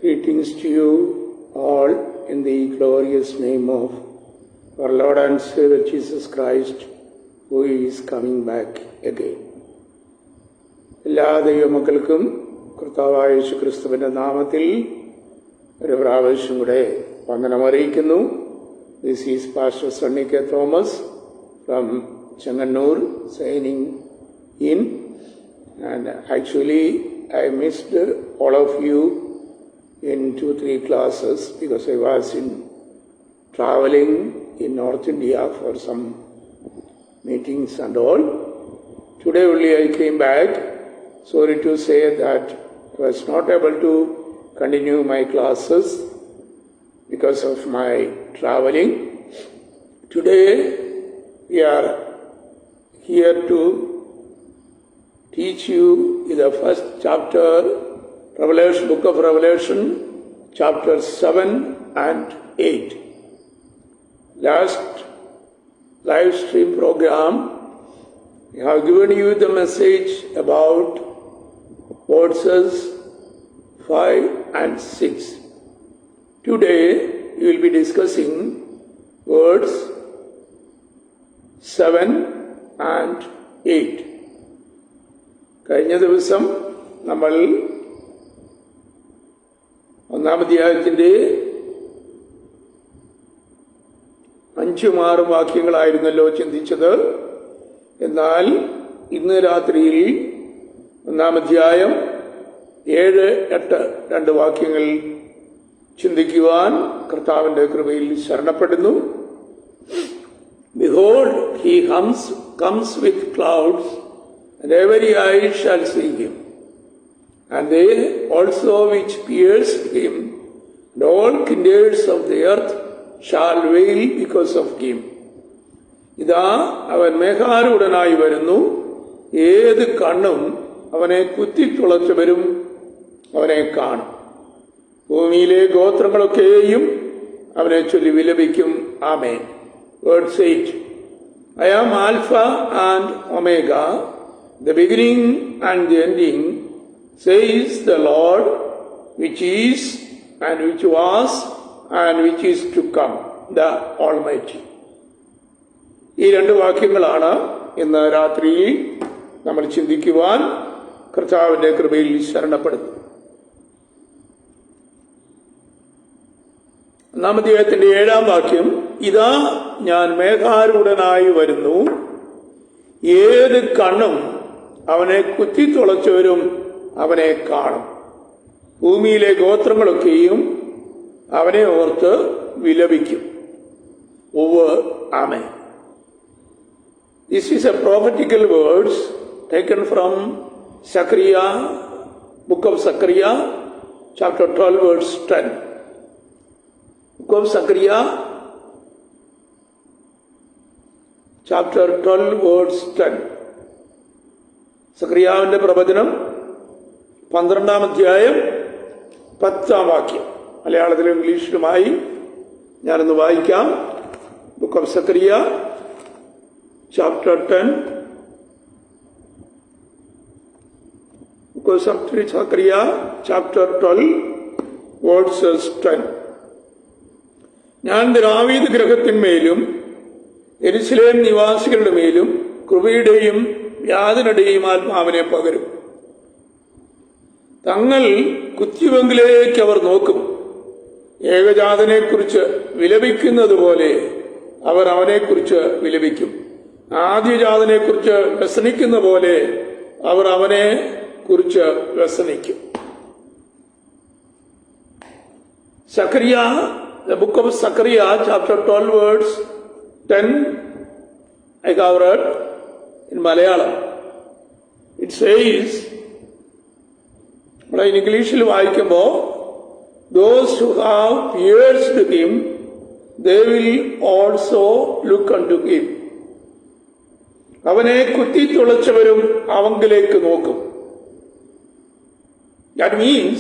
Greetings to you all in the glorious name of our Lord and Savior Jesus Christ, who is coming back again. എല്ലാ ദൈവമക്കൾക്കും കർത്താവായ യേശുക്രിസ്തുവിന്റെ നാമത്തിൽ ഒരു പ്രാവശ്യം കൂടെ വന്ദനം അറിയിക്കുന്നു. This is Pastor Sunny K. Thomas from Chengannur signing in. And actually I missed all of you in 2-3 classes because I was traveling in North India for some meetings and all. Today only I came back. Sorry to say that I was not able to continue my classes because of my traveling. Today we are here to teach you the first chapter, Revelation, book of Revelation, chapters 7 and 8. Last live stream program, we have given you the message about verses 5 and 6. Today, we will be discussing words 7 and 8. കഴിഞ്ഞ ദിവസം നമ്മൾ ഒന്നാം അധ്യായത്തിന്റെ 5-6 വാക്യങ്ങളായിരുന്നല്ലോ ചിന്തിച്ചത്. എന്നാൽ ഇന്ന് രാത്രിയിൽ ഒന്നാം അധ്യായം 7-8 2 വാക്യങ്ങൾ ചിന്തിക്കുവാൻ കർത്താവിന്റെ കൃപയിൽ ശരണപ്പെടുന്നു. Behold, he comes with clouds, and every eye shall see him, and they also which pierced him, and all kindreds of the earth shall wail because of him. ഇതാ അവൻ മേഘാരൂഢനായി വരുന്നു, ഏത് കണ്ണും അവനെ കുത്തിത്തുളച്ചവരും അവനെ കാണും. ഭൂമിയിലെ ഗോത്രങ്ങളൊക്കെയും അവനെ ചൊല്ലി വിലപിക്കും. ആമേൻ. Verse 8. I am Alpha and Omega, the beginning and the ending, says the Lord, which is and which was and which is to come, the Almighty. ഈ 2 വാക്യങ്ങളാണ് ഇന്ന് രാത്രിയിൽ നമ്മൾ ചിന്തിക്കുവാൻ കർത്താവിന്റെ കൃപയിൽ ശരണപ്പെടുന്നു. ഒന്നാം അധ്യായത്തിന്റെ 7-ാം വാക്യം, ഇതാ ഞാൻ മേഘാരൂഢനായി വരുന്നു, ഏത് കണ്ണും അവനെ കുത്തിത്തുളച്ചവരും അവനെ കാണും. ഭൂമിയിലെ ഗോത്രങ്ങളൊക്കെയും അവനെ ഓർത്ത് വിലപിക്കും. ആമേൻ. This is a prophetical words taken from Zechariah, book of Zechariah, chapter 12, verse 10. Book of Zechariah, chapter 12, verse 10. സഖറിയാവിന്റെ പ്രവചനം 12-ാം അധ്യായം 10-ാം വാക്യം. മലയാളത്തിലും ഇംഗ്ലീഷിലുമായി ഞാനൊന്ന് വായിക്കാം. Book of Zacharia, chapter 10. Book of Zacharia, chapter 12, versus 10. ഞാൻ ദാവീദ് ഗൃഹത്തിന്മേലും യെരൂശലേം നിവാസികളുടെ മേലും കൃപയുടെയും വ്യാധനയുടെയും ആത്മാവിനെ പകരും. തങ്ങൾ കുത്തിവെങ്കിലേക്ക് അവർ നോക്കും. ഏകജാതനെക്കുറിച്ച് വിലപിക്കുന്നത് പോലെ അവർ അവനെക്കുറിച്ച് വിലപിക്കും. ആദ്യജാതനെക്കുറിച്ച് വ്യസനിക്കുന്ന പോലെ അവർ അവനെ കുറിച്ച് വ്യസനിക്കും. Zacharia, the book of Zechariah, chapter 12, verse 10, I have read in Malayalam. It says, in ഇംഗ്ലീഷിൽ വായിക്കുമ്പോൾ, those who have pierced him, they will also look unto him. അവനെ കുത്തിത്തുളച്ചവരും അവങ്കിലേക്ക് നോക്കും. That means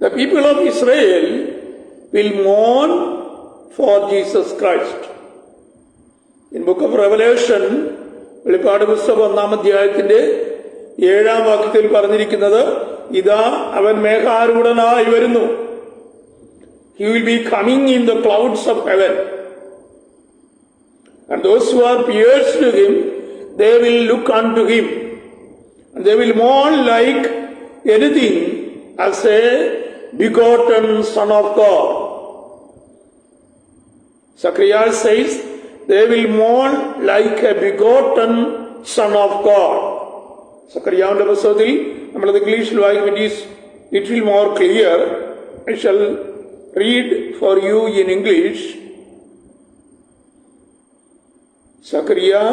the people of Israel will mourn for Jesus Christ. In book of Revelation, വെളിപ്പാട് പുസ്തകം 1-ാം അധ്യായത്തിന്റെ 7-ാം വാക്യത്തിൽ പറഞ്ഞിരിക്കുന്നത്, ഇതാ അവൻ മേഘാരൂഢനായി വരുന്നു. He will be coming in the clouds of heaven. And those who are pierced to him, they will look unto him. And they will mourn like anything as a begotten son of God. Zechariah says, they will mourn like a begotten son of God. സക്കറിയാവിന്റെ പുസ്തകത്തിൽ നമ്മളത് ഇംഗ്ലീഷിൽ വായിക്കും. It is little more clear. I shall read for you in English. Zechariah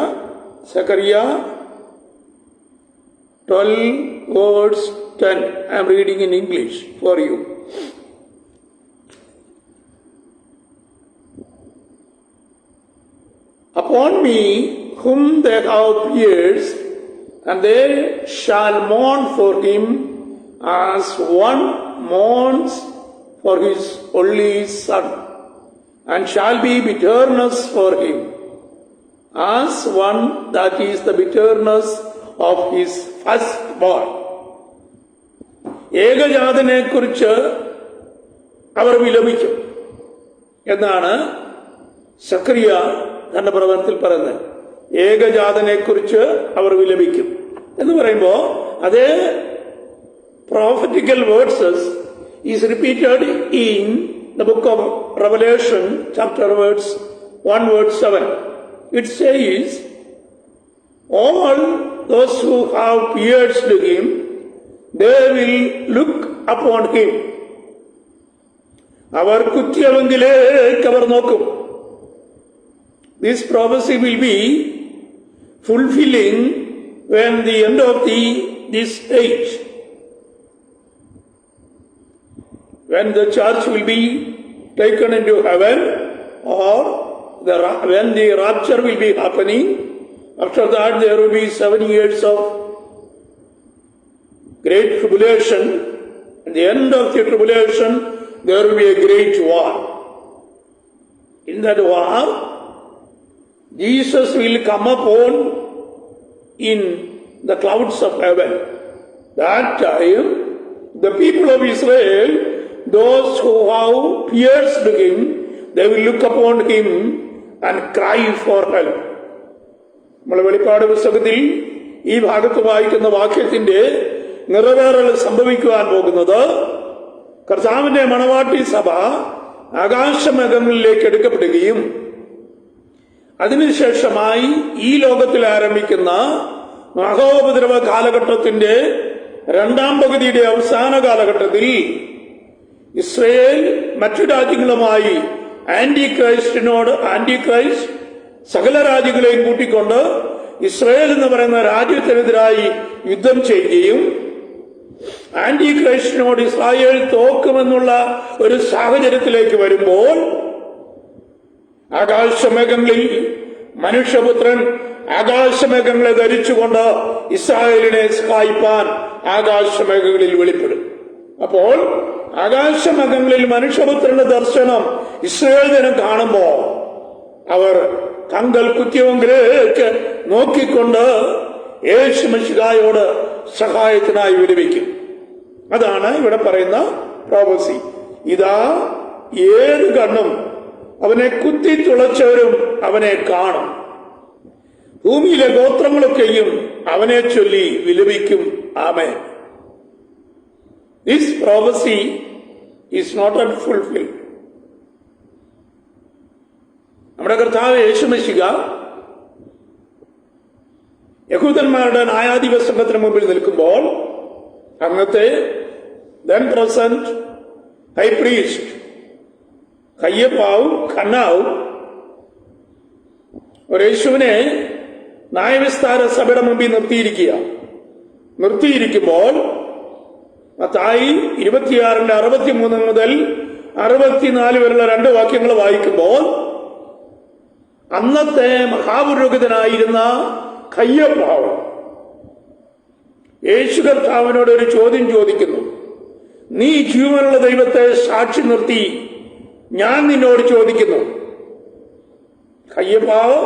12 verse 10. I am reading in English for you. Upon me whom they have pierced, and they shall mourn for him as one mourns for his only son, and shall be bitterness for him, as one that is the bitterness of his firstborn. ഏകജാതനെ കുറിച്ച് അവർ വിലപിക്കും എന്നാണ് സക്കറിയ തന്റെ പ്രവചനത്തിൽ പറയുന്നത്. ഏകജാതനെ കുറിച്ച് അവർ വിലപിക്കും എന്ന് പറയുമ്പോൾ അതേ prophetical verses is repeated in the book of Revelation, chapter 1, verse 7. It says, all those who have pierced him, they will look upon him. അവർ കുറ്റിയവങ്കിലേക്ക് അവർ നോക്കും. This prophecy will be fulfilling when the end of this age, when the church will be taken into heaven, or when the rapture will be happening. After that there will be 7 years of great tribulation. At the end of the tribulation there will be a great war. In that war Jesus will come upon in the clouds of heaven. That time the people of Israel, those who have pierced him, they will look upon him and cry for help. നമ്മൾ വെളിപ്പാട് പുസ്തകത്തിൽ ഈ ഭാഗത്ത് വായിക്കുന്ന വാക്യത്തിന്റെ നിറവേറൽ സംഭവിക്കുവാൻ പോകുന്നത് കർത്താവിന്റെ മണവാട്ടി സഭ ആകാശമേഘങ്ങളിലേക്ക് എടുക്കപ്പെടുകയും അതിനുശേഷമായി ഈ ലോകത്തിൽ ആരംഭിക്കുന്ന മഹോപദ്രവ കാലഘട്ടത്തിന്റെ രണ്ടാം പകുതിയുടെ അവസാന കാലഘട്ടത്തിൽ ഇസ്രയേൽ മറ്റു രാജ്യങ്ങളുമായി ആന്റിക്രൈസ്റ്റ് സകല രാജ്യങ്ങളെയും കൂട്ടിക്കൊണ്ട് ഇസ്രയേൽ എന്ന് പറയുന്ന രാജ്യത്തിനെതിരായി യുദ്ധം ചെയ്യുകയും ആന്റിക്രൈസ്റ്റിനോട് ഇസ്രായേൽ തോക്കുമെന്നുള്ള ഒരു സാഹചര്യത്തിലേക്ക് വരുമ്പോൾ ആകാശമേഘങ്ങളിൽ മനുഷ്യപുത്രൻ ആകാശമേഘങ്ങളെ ധരിച്ചുകൊണ്ട് ഇസ്രായേലിനെ സഹായിപ്പാൻ ആകാശമേഘങ്ങളിൽ വെളിപ്പെടും. അപ്പോൾ ആകാശമേഘങ്ങളിൽ മനുഷ്യപുത്രന്റെ ദർശനം ഇസ്രായേൽ ജനം കാണുമ്പോൾ അവർ തങ്ങൾ കുറ്റിയവങ്കിലേക്ക് നോക്കിക്കൊണ്ട് യേശു മിശിഹായോട് സഹായത്തിനായി വിലപിക്കും. അതാണ് ഇവിടെ പറയുന്ന പ്രോഫസി. ഇതാ ഏത് കണ്ണും അവനെ കുത്തി തുളച്ചവരും അവനെ കാണും. ഭൂമിയിലെ ഗോത്രങ്ങളൊക്കെയും അവനെ ചൊല്ലി വിലപിക്കും. ആമേൻ. This prophecy is not yet fulfilled. നമ്മുടെ കർത്താവ് യേശു മിശിഹ യഹൂദന്മാരുടെ ന്യായാധിപ സംഘത്തിന് മുമ്പിൽ നിൽക്കുമ്പോൾ അന്നത്തെ then present high priest കയ്യപ്പാവും ഖന്നാവും ഒരു യേശുവിനെ ന്യായവിസ്താര സഭയുടെ മുമ്പിൽ നിർത്തിയിരിക്കുമ്പോൾ മത്തായി 26:63 മുതൽ 64 വരെയുള്ള 2 വാക്യങ്ങൾ വായിക്കുമ്പോൾ അന്നത്തെ മഹാപുരോഹിതനായിരുന്ന കയ്യപ്പാവ് യേശു കർത്താവിനോട് ഒരു ചോദ്യം ചോദിക്കുന്നു. നീ ജീവനുള്ള ദൈവത്തെ സാക്ഷി നിർത്തി ഞാൻ നിന്നോട് ചോദിക്കുന്നു. കയ്യപ്പാവ്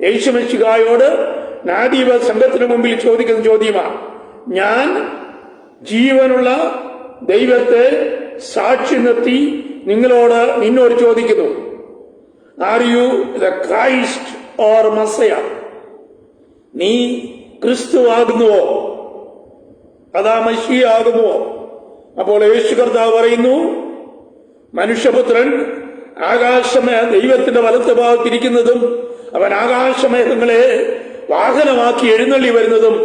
യേശു മിശിഹായോട് ന്യായാധിപ സംഘത്തിന് മുമ്പിൽ ചോദിക്കുന്ന ചോദ്യമാണ്, ഞാൻ ജീവനുള്ള ദൈവത്തെ സാക്ഷി നിർത്തി നിന്നോട് ചോദിക്കുന്നു, are you the Christ or messiah? നീ ക്രിസ്തു ആകുന്നുവോ, അതാ മശിയ ആകുന്നുവോ? അപ്പോൾ യേശു കർത്താവ് പറയുന്നു, മനുഷ്യപുത്രൻ ദൈവത്തിന്റെ വലത്ത് ഭാഗത്തിരിക്കുന്നതും അവൻ ആകാശമേഘങ്ങളെ വാഹനമാക്കി എഴുന്നള്ളി വരുന്നതും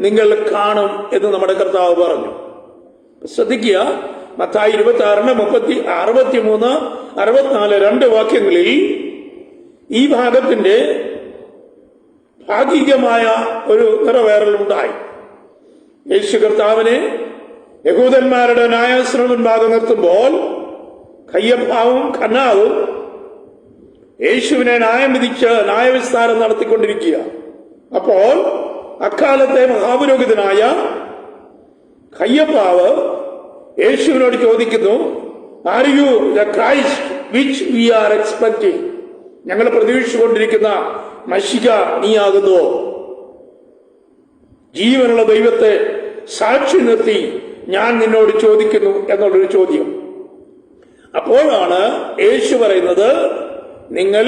നിങ്ങൾ കാണും എന്ന് നമ്മുടെ കർത്താവ് പറഞ്ഞു. ശ്രദ്ധിക്കുക, മത്തായി 26:63, 64 2 വാക്യങ്ങളിൽ ഈ ഭാഗത്തിന്റെ ഭാഗികമായ ഒരു നിറവേറലുണ്ടായി. യേശു കർത്താവിനെ യഹൂദന്മാരുടെ ന്യായാസനം മുൻപാകെ നിർത്തുമ്പോൾ കയ്യപ്പാവും ഖന്നാവും യേശുവിനെ ന്യായം വിധിച്ച് ന്യായവിസ്താരം നടത്തിക്കൊണ്ടിരിക്കുക. അപ്പോൾ അക്കാലത്തെ മഹാപുരോഹിതനായ കയ്യപ്പാവ് യേശുവിനോട് ചോദിക്കുന്നു, are you the Christ which we are expecting? ഞങ്ങൾ പ്രതീക്ഷിച്ചുകൊണ്ടിരിക്കുന്ന മശിഹ നീയാകുന്നുവോ? ജീവനുള്ള ദൈവത്തെ സാക്ഷി നിർത്തി ഞാൻ നിന്നോട് ചോദിക്കുന്നു എന്നുള്ളൊരു ചോദ്യം. അപ്പോഴാണ് യേശു പറയുന്നത്, നിങ്ങൾ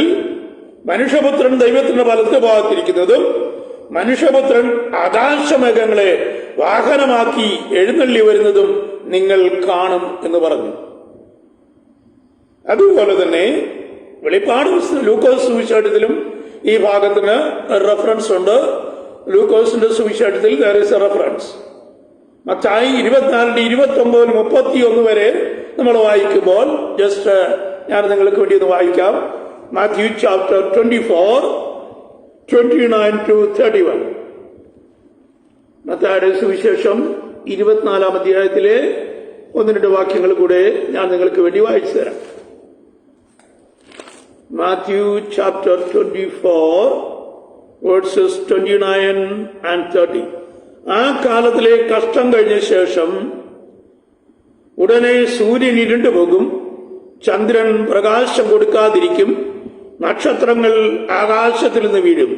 മനുഷ്യപുത്രൻ ദൈവത്തിന്റെ വലത്ത് ഭാഗത്തിരിക്കുന്നതും മനുഷ്യപുത്രൻ ആകാശമേഘങ്ങളെ വാഹനമാക്കി എഴുന്നള്ളി വരുന്നതും നിങ്ങൾ കാണും എന്ന് പറഞ്ഞു. അതുപോലെ തന്നെ വെളിപ്പാട് ലൂക്കോസ് സുവിശേഷത്തിലും ഈ ഭാഗത്തിന് റെഫറൻസ് ഉണ്ട്. ലൂക്കോസിന്റെ സുവിശേഷത്തിൽ there is a reference. Mathai 24:29-31 വരെ നമ്മൾ വായിക്കുമ്പോൾ ജസ്റ്റ് ഞാൻ നിങ്ങൾക്ക് വേണ്ടി ഒന്ന് വായിക്കാം. Matthew chapter 24:29-31. മത്തായിയുടെ സുവിശേഷം 24 അധ്യായത്തിലെ 1-2 വാക്യങ്ങൾ കൂടെ ഞാൻ നിങ്ങൾക്ക് വേണ്ടി വായിച്ചു തരാം. Matthew chapter 24:29-30. ആ കാലത്തിലെ കഷ്ടം കഴിഞ്ഞ ശേഷം ഉടനെ സൂര്യൻ ഇരുണ്ടുപോകും, ചന്ദ്രൻ പ്രകാശം കൊടുക്കാതിരിക്കും, നക്ഷത്രങ്ങൾ ആകാശത്തിൽ നിന്ന് വീഴും.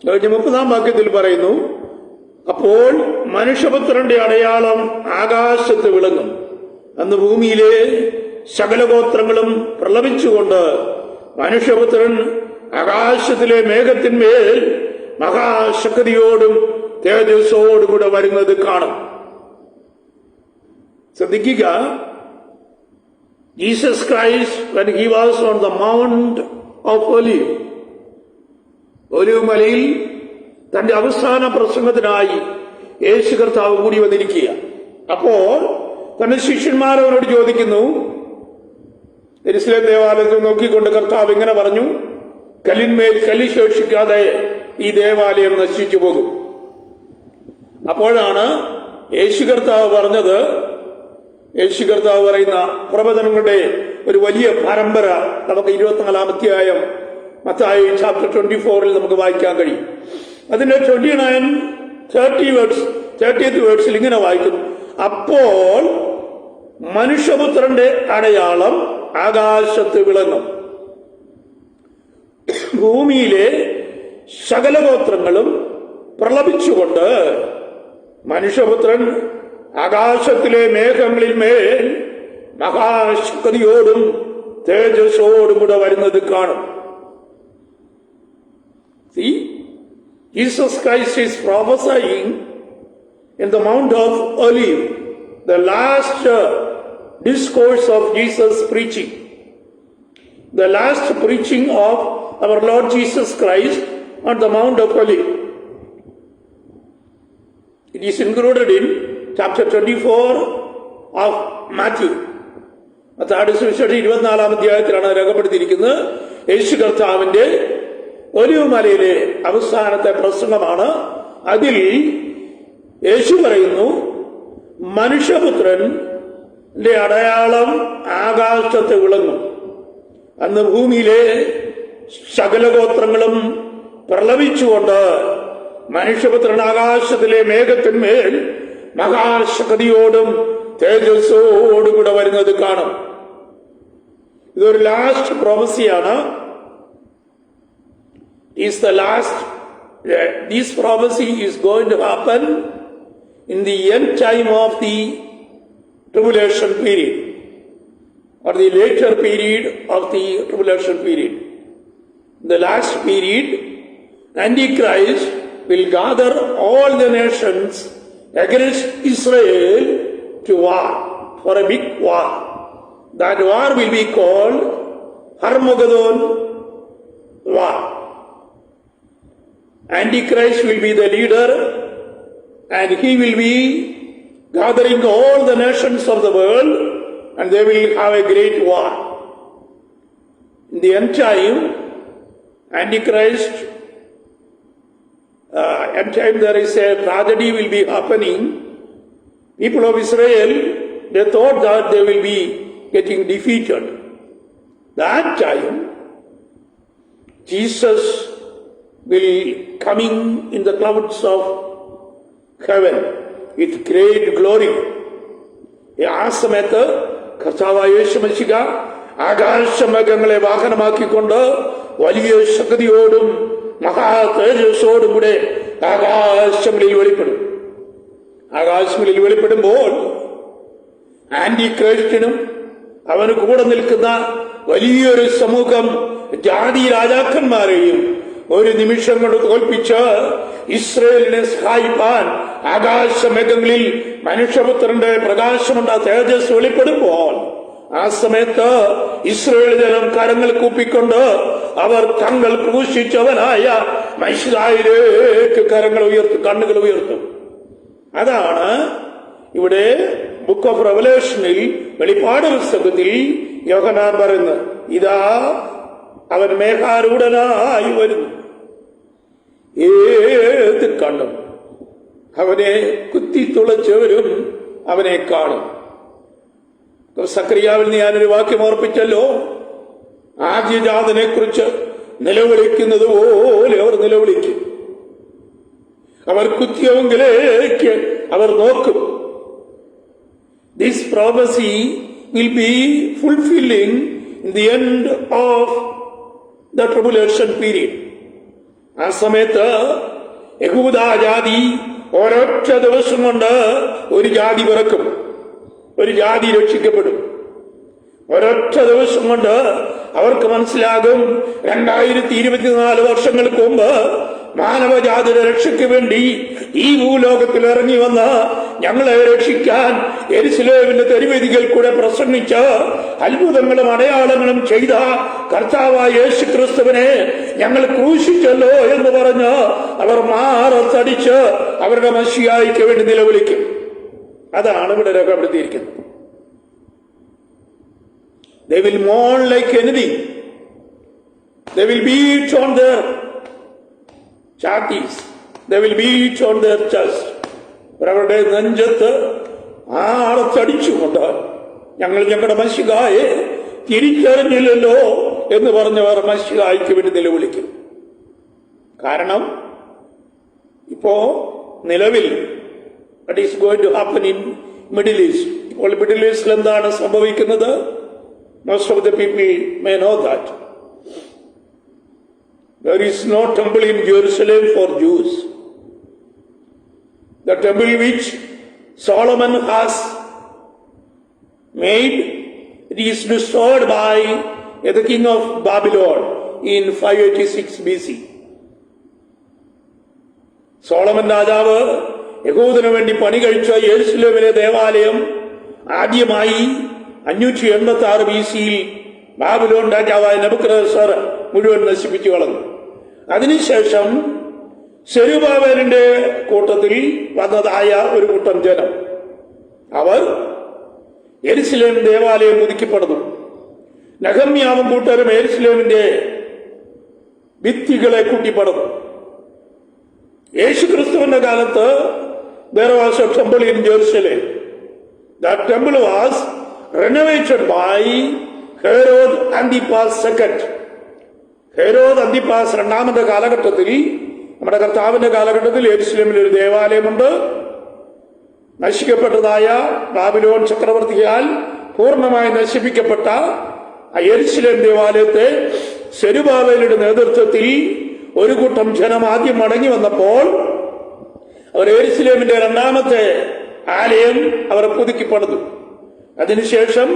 30-ാം വാക്യത്തിൽ പറയുന്നു, അപ്പോൾ മനുഷ്യപുത്രന്റെ അടയാളം ആകാശത്ത് വിളങ്ങും. അന്ന് ഭൂമിയിലെ സകലഗോത്രങ്ങളും പ്രലപിച്ചുകൊണ്ട് മനുഷ്യപുത്രൻ ആകാശത്തിലെ മേഘത്തിന്മേൽ മഹാശക്തിയോടും തേജസ്സോടും കൂടെ വരുന്നത് കാണും. ശ്രദ്ധിക്കുക, Jesus Christ when he was on the mount of Olive, olive മലയിൽ തന്റെ അവസാന പ്രസംഗത്തിനായി യേശു കർത്താവ് കൂടി വന്നിരിക്കുക. അപ്പോൾ തന്റെ ശിഷ്യന്മാരവരോട് ചോദിക്കുന്നു, യെരുശലേം ദേവാലയത്തിൽ നോക്കിക്കൊണ്ട് കർത്താവ് ഇങ്ങനെ പറഞ്ഞു, കല്ലിന്മേൽ കല്ല് ശേഷിക്കാതെ ഈ ദേവാലയം നശിച്ചു പോകും. അപ്പോഴാണ് യേശു കർത്താവ് പറഞ്ഞത്, യേശു കർത്താവ് പറയുന്ന പ്രവചനങ്ങളുടെ ഒരു വലിയ പരമ്പര നമുക്ക് 24-ാം അധ്യായം മത്തായി ചാപ്റ്റർ 24 നമുക്ക് വായിക്കാൻ കഴിയും. അതിന്റെ 30th വേർഡ്സിൽ ഇങ്ങനെ വായിക്കുന്നു, അപ്പോൾ മനുഷ്യപുത്രന്റെ അടയാളം ആകാശത്ത് വിളങ്ങും, ഭൂമിയിലെ സകലഗോത്രങ്ങളും പ്രലപിച്ചുകൊണ്ട് മനുഷ്യപുത്രൻ ആകാശത്തിലെ മേഘങ്ങളിൽ മേൽ മഹാശക്തിയോടും തേജസ്സോടും കൂടെ വരുന്നത് കാണും. See, Jesus Christ is prophesying in the Mount of Olive, the last discourse of Jesus preaching, the last preaching of our Lord Jesus Christ on the Mount of Olive. It is included in chapter 24 of Matthew. മത്തായിയുടെ സുവിശേഷം 24-ാം അധ്യായത്തിലാണ് രേഖപ്പെടുത്തിയിരിക്കുന്നത്. യേശു കർത്താവിന്റെ olive മലയിലെ അവസാനത്തെ പ്രസംഗമാണ്. അതിൽ യേശു പറയുന്നു, മനുഷ്യപുത്രന്റെ അടയാളം ആകാശത്ത് വിളങ്ങും. അന്ന് ഭൂമിയിലെ സകലഗോത്രങ്ങളും പ്രലപിച്ചുകൊണ്ട് മനുഷ്യപുത്രൻ ആകാശത്തിലെ മേഘത്തിന്മേൽ മഹാശക്തിയോടും തേജസ്സോടും കൂടെ വരുന്നത് കാണും. ഇതൊരു last പ്രോഫസിയാണ്. This prophecy is going to happen in the end time of the tribulation period, or the later period of the tribulation period. In the last period, Antichrist will gather all the nations against Israel to war, for a big war. That war will be called Armageddon war. Antichrist will be the leader, and he will be gathering all the nations of the world, and they will have a great war. In the end time, Antichrist, end time there is a tragedy will be happening. People of Israel, they thought that they will be getting defeated. That time, Jesus will coming in the clouds of heaven with great glory. ആ സമയത്ത് കർത്താവായ യേശു മിശിഹ ആകാശമേഘങ്ങളെ വാഹനമാക്കിക്കൊണ്ട് വലിയ ശക്തിയോടും മഹാ തേജസ്സോടും കൂടെ ആകാശങ്ങളിൽ വെളിപ്പെടും. ആകാശങ്ങളിൽ വെളിപ്പെടുമ്പോൾ ആന്റിക്രൈസ്റ്റിനും അവന് കൂടെ നിൽക്കുന്ന വലിയൊരു സമൂഹം ജാതി രാജാക്കന്മാരെയും ഒരു നിമിഷം കൊണ്ട് തോൽപ്പിച്ച് ഇസ്രയേലിനെ സഹായിപ്പാൻ ആകാശമേഘങ്ങളിൽ മനുഷ്യപുത്രന്റെ പ്രകാശമുണ്ട തേജസ് വെളിപ്പെടുമ്പോൾ ആ സമയത്ത് ഇസ്രയേൽ ജനം കരങ്ങൾ കൂപ്പിക്കൊണ്ട് അവർ തങ്ങൾ ക്രൂശിച്ചവനായ മശിഹായിലേക്ക് കണ്ണുകൾ ഉയർത്തും. അതാണ് ഇവിടെ ബുക്ക് ഓഫ് റെവലേഷനിൽ വെളിപ്പാട് പുസ്തകത്തിൽ യോഹന്നാൻ പറയുന്നത്. ഇതാ അവൻ മേഘാരൂഢനായി വരുന്നു, ഏത് കണ്ണും അവനെ കുത്തിത്തുളച്ചവരും അവനെ കാണും. സക്രിയാവിൽ ഞാനൊരു വാക്യം ഓർപ്പിച്ചല്ലോ, ആദ്യജാതനെ കുറിച്ച് നിലവിളിക്കുന്നത് പോലെ അവർ നിലവിളിക്കും. അവർ കുത്തിയവങ്കിലേക്ക് അവർ നോക്കും. This prophecy will be fulfilling in the end of the tribulation period. ആ സമയത്ത് യഹൂദാ ജാതി ഒരൊറ്റ ദിവസം കൊണ്ട് ഒരു ജാതി പിറക്കും, ഒരു ജാതി രക്ഷിക്കപ്പെടും. ഒരൊറ്റ ദിവസം കൊണ്ട് അവർക്ക് മനസ്സിലാകും 2024 വർഷങ്ങൾക്ക് മുമ്പ് മാനവജാതിയുടെ രക്ഷയ്ക്ക് വേണ്ടി ഈ ഭൂലോകത്തിൽ ഇറങ്ങി വന്ന് ഞങ്ങളെ രക്ഷിക്കാൻ യെരുശലേമിന്റെ തെരുവീഥികൾ കൂടെ പ്രസംഗിച്ച് അത്ഭുതങ്ങളും അടയാളങ്ങളും ചെയ്ത കർത്താവായ യേശു ക്രിസ്തുവിനെ ഞങ്ങൾ ക്രൂശിച്ചല്ലോ എന്ന് പറഞ്ഞ് അവർ മാറത്തടിച്ച് അവരുടെ മശിഹായ്ക്ക് വേണ്ടി നിലവിളിക്കും. അതാണ് ഇവിടെ രേഖപ്പെടുത്തിയിരിക്കുന്നത്. They will mourn like anything. They will beat on their chastis. They will beat on their chest. അവരുടെ നെഞ്ചത്ത് ആളത്തടിച്ചുകൊണ്ട് ഞങ്ങൾ ഞങ്ങളുടെ മശിഹായെ തിരിച്ചറിഞ്ഞില്ലല്ലോ എന്ന് പറഞ്ഞവർ മശിഹായ്ക്ക് വേണ്ടി നിലവിളിക്കും. കാരണം ഇപ്പോ നിലവിൽ what is going to happen in Middle East. ഇപ്പോൾ മിഡിൽ ഈസ്റ്റിൽ എന്താണ് സംഭവിക്കുന്നത്? Most of the people may know that. There is no temple in Jerusalem for Jews. The temple which Solomon has made, it is destroyed by the king of Babylon in 586 BC. Solomon രാജാവ് യഹൂദന് വേണ്ടി പണി കഴിച്ച യെരുശലേമിലെ ദേവാലയം ആദ്യമായി 586 BC-യിൽ Babylon രാജാവായ Nebuchadnezzar മുഴുവൻ നശിപ്പിച്ചു കളഞ്ഞു. അതിനുശേഷം സെരുബാബേലിന്റെ കൂട്ടത്തിൽ വന്നതായ ഒരു കൂട്ടം ജനം, അവർ യെരുശലേം ദേവാലയം പുതുക്കിപ്പടുന്നു. നെഹമ്യാവും കൂട്ടരും യെരുശലേമിന്റെ ഭിത്തികളെ കൂട്ടിപ്പടുന്നു. യേശുക്രിസ്തുവിന്റെ കാലത്ത് there was a temple in Jerusalem. That temple was renovated by Herod Antipas II. Herod Antipas രണ്ടാമത്തെ കാലഘട്ടത്തിൽ, നമ്മുടെ കർത്താവിന്റെ കാലഘട്ടത്തിൽ യെരുശലേമിൽ ഒരു ദേവാലയമുണ്ട്. നശിക്കപ്പെട്ടതായ ബാബിലോൺ ചക്രവർത്തിയാൽ പൂർണ്ണമായി നശിപ്പിക്കപ്പെട്ട ആ യെരുശലേം ദേവാലയത്തെ സെരുബാബേലിന്റെ നേതൃത്വത്തിൽ ഒരു കൂട്ടം ജനം ആദ്യം മടങ്ങി വന്നപ്പോൾ അവർ യെരൂശലേമിന്റെ രണ്ടാമത്തെ ആലയം അവർ പുതുക്കി പണിതു. അതിനുശേഷം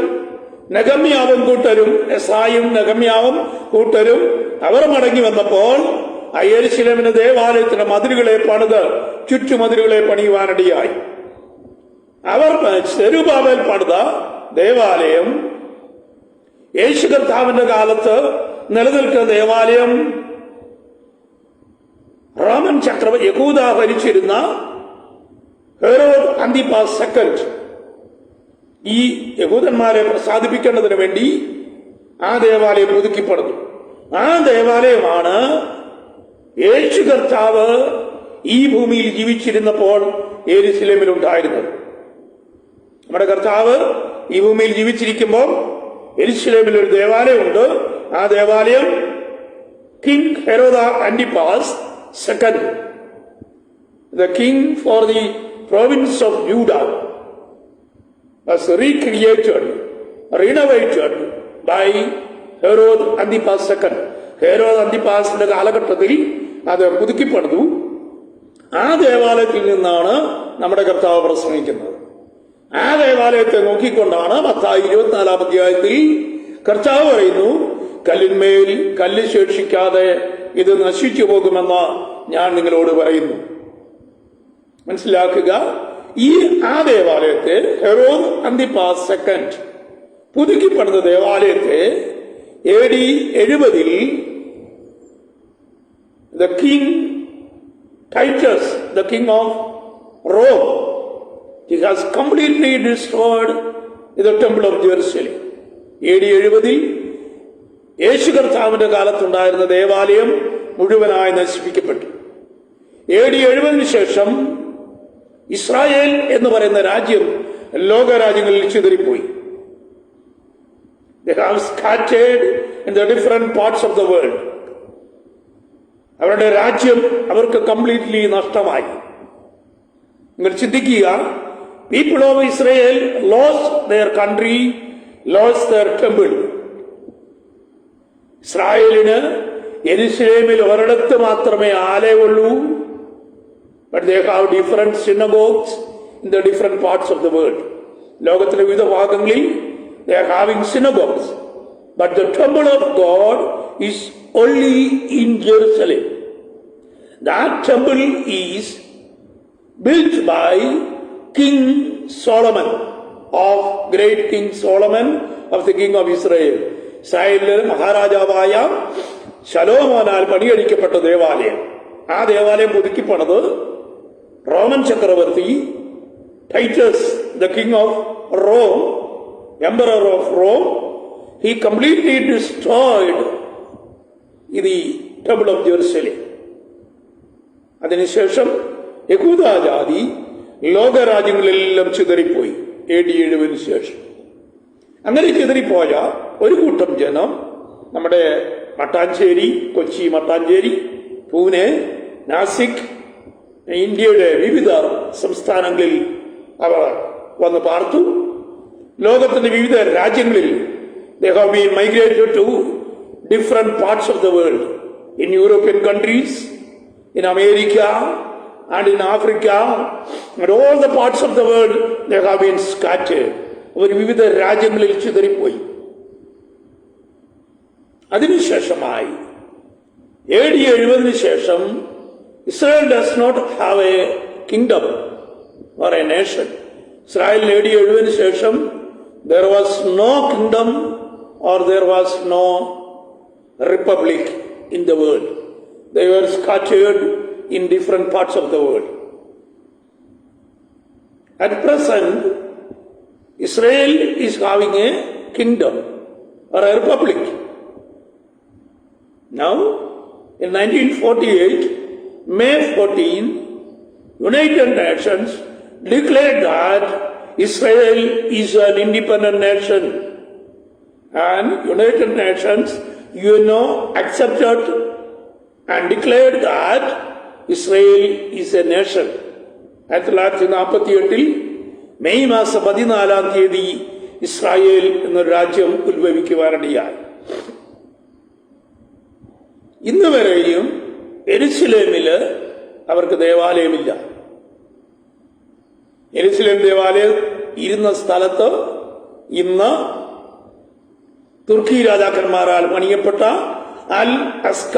നെഹമ്യാവും കൂട്ടരും, എസ്രായും നെഹമ്യാവും കൂട്ടരും അവർ മടങ്ങി വന്നപ്പോൾ ആ യെരൂശലേമിന്റെ ദേവാലയത്തിന്റെ മതിലുകളെ പണിത് ചുറ്റുമതിലുകളെ പണിയുവാനിടയായി. അവർ സെരുബാബേൽ പണിത ദേവാലയം യേശു കർത്താവിന്റെ കാലത്ത് നിലനിൽക്കുന്ന ദേവാലയം റോമൻ ചക്രവർത്തി യഹൂദ ഭരിച്ചിരുന്ന ഹെറോദ് അന്തിപ്പാസ് സെക്കൻഡ് ഈ യഹൂദന്മാരെ പ്രസാദിപ്പിക്കേണ്ടതിന് വേണ്ടി ആ ദേവാലയം പുതുക്കി പണിതു. ആ ദേവാലയമാണ് യേശു കർത്താവ് ഈ ഭൂമിയിൽ ജീവിച്ചിരുന്നപ്പോൾ യെരൂശലേമിൽ ഉണ്ടായിരുന്നത്. നമ്മുടെ കർത്താവ് ഈ ഭൂമിയിൽ ജീവിച്ചിരിക്കുമ്പോൾ യെരൂശലേമിൽ ഒരു ദേവാലയമുണ്ട്. ആ ദേവാലയം king Herod Antipas second, the king for the province of Judah, was recreated, renovated by Herod Antipas II. Herod അന്തിപ്പാസിന്റെ കാലഘട്ടത്തിൽ അത് പുതുക്കി പണിതു. ആ ദേവാലയത്തിൽ നിന്നാണ് നമ്മുടെ കർത്താവ് പ്രസംഗിക്കുന്നത്. ആ ദേവാലയത്തെ നോക്കിക്കൊണ്ടാണ് മത്തായി 24-ാം അധ്യായത്തിൽ കർത്താവ് പറയുന്നു, കല്ലിന്മേൽ കല്ല് ശേഷിക്കാതെ ഇത് നശിച്ചു പോകുമെന്ന് ഞാൻ നിങ്ങളോട് പറയുന്നു. മനസ്സിലാക്കുക, ആ ദേവാലയത്തെ ഹെറോദ് അന്തിപ്പാസ് സെക്കൻഡ് പുതുക്കി പണിത ദേവാലയത്തെ AD 70 the king Titus, the king of Rome, he has completely destroyed the temple of Jerusalem. AD 70 യേശു കർത്താവിന്റെ കാലത്തുണ്ടായിരുന്ന ദേവാലയം മുഴുവനായി നശിപ്പിക്കപ്പെട്ടു. AD 70 ശേഷം ഇസ്രായേൽ എന്ന് പറയുന്ന രാജ്യം ലോകരാജ്യങ്ങളിൽ ചിതറിപ്പോയി. They have scattered in the different parts of the world. അവരുടെ രാജ്യം അവർക്ക് കംപ്ലീറ്റ്ലി നഷ്ടമായി. നിങ്ങൾ ചിന്തിക്കുക, people of Israel lost their country, lost their temple. ഇസ്രായേലിന് യെരൂശലേമിൽ ഒരിടത്ത് മാത്രമേ ആലയമുള്ളൂ. But they have different synagogues in the different parts of the world. ലോകത്തിലെ വിവിധ ഭാഗങ്ങളിൽ they are having synagogues. But the temple of God is only in Jerusalem. That temple is built by King Solomon, of great King Solomon, of the King of Israel. ഇസ്രായേലിലെ മഹാരാജാവായ ശലോമോനാൽ പണിയടിക്കപ്പെട്ട ദേവാലയം. ആ ദേവാലയം പുതുക്കി പണിത് Roman ചക്രവർത്തി Titus, the king of Rome, emperor of Rome, he completely destroyed the temple of Jerusalem. അതിനുശേഷം യഹൂദാജാതി ലോകരാജ്യങ്ങളിലെല്ലാം ചിതറിപ്പോയി AD 70 ശേഷം. അങ്ങനെ ചിതറിപ്പോയ ഒരു കൂട്ടം ജനം നമ്മുടെ മട്ടാഞ്ചേരി, കൊച്ചി മട്ടാഞ്ചേരി, പൂനെ, നാസിക്, ഇന്ത്യയുടെ വിവിധ സംസ്ഥാനങ്ങളിൽ അവർ വന്ന് പാർത്തു. ലോകത്തിന്റെ വിവിധ രാജ്യങ്ങളിൽ they have been migrated to different parts of the world, in European countries, in America and in Africa, and all the parts of the world they have been scattered. അവർ വിവിധ രാജ്യങ്ങളിൽ ചിതറിപ്പോയി. അതിനുശേഷമായി AD 70 ശേഷം Israel does not have a kingdom or a nation. Israel AD 70 ശേഷം there was no kingdom or there was no republic in the world. They were scattered in different parts of the world. At present, Israel is having a kingdom or a republic. Now, in 1948, May 14, United Nations declared that Israel is an independent nation, and United Nations, accepted and declared that Israel is a nation. 1948 May മാസം 14-ാം തീയതി Israel എന്നൊരു രാജ്യം ഉത്ഭവിക്കുവാനിടയായി. ഇന്ന് വരെയും യെരൂശലേമില് അവർക്ക് ദേവാലയമില്ല. യെരുശലേം ദേവാലയം ഇരുന്ന സ്ഥലത്ത് ഇന്ന് തുർക്കി രാജാക്കന്മാരാൽ പണിയപ്പെട്ട അൽ അസ്ക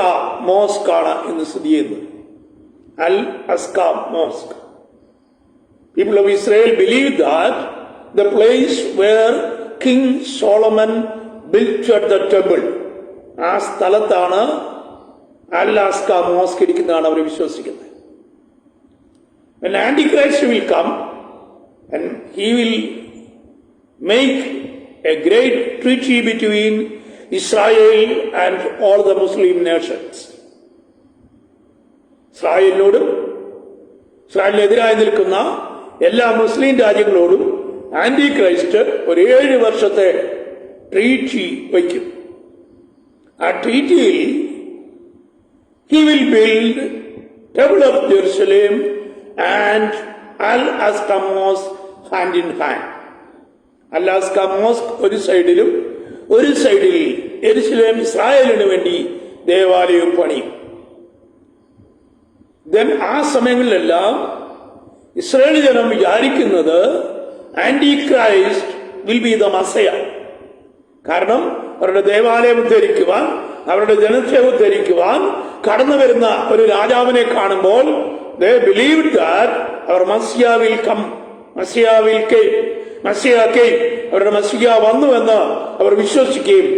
മോസ്ക് ആണ് ഇന്ന് സ്ഥിതി ചെയ്യുന്നത്. അൽ അസ്ക mosque. People of Israel believe that the place where King Solomon built the temple, ആ സ്ഥലത്താണ് അൽ അസ്ക മോസ്ക് ഇരിക്കുന്നതാണ് അവർ വിശ്വസിക്കുന്നത്. When Antichrist will come and he will make a great treaty between Israel and all the Muslim nations. ഇസ്രായേലിനെതിരായി നിൽക്കുന്ന എല്ലാ മുസ്ലിം രാജ്യങ്ങളോടും anti Christ ഒരു 7 വർഷത്തെ treaty വയ്ക്കും. ആ ട്രീറ്റിയിൽ he will build Temple of Jerusalem and Al Aqsa Mosque hand in hand. Al Aqsa Mosque ഒരു സൈഡിൽ യെരുശലേം ഇസ്രായേലിന് വേണ്ടി ദേവാലയം പണിയും. ആ സമയങ്ങളിലെല്ലാം ഇസ്രായേൽ ജനം വിചാരിക്കുന്നത് antichrist will be the messiah. കാരണം അവരുടെ ദേവാലയം ഉദ്ധരിക്കുവാൻ, അവരുടെ ജനത്തെ ഉദ്ധരിക്കുവാൻ കടന്നു വരുന്ന ഒരു രാജാവിനെ കാണുമ്പോൾ they believed that our Messiah will come. Messiah came. അവരുടെ മസിയ വന്നു എന്ന് അവർ വിശ്വസിക്കുകയും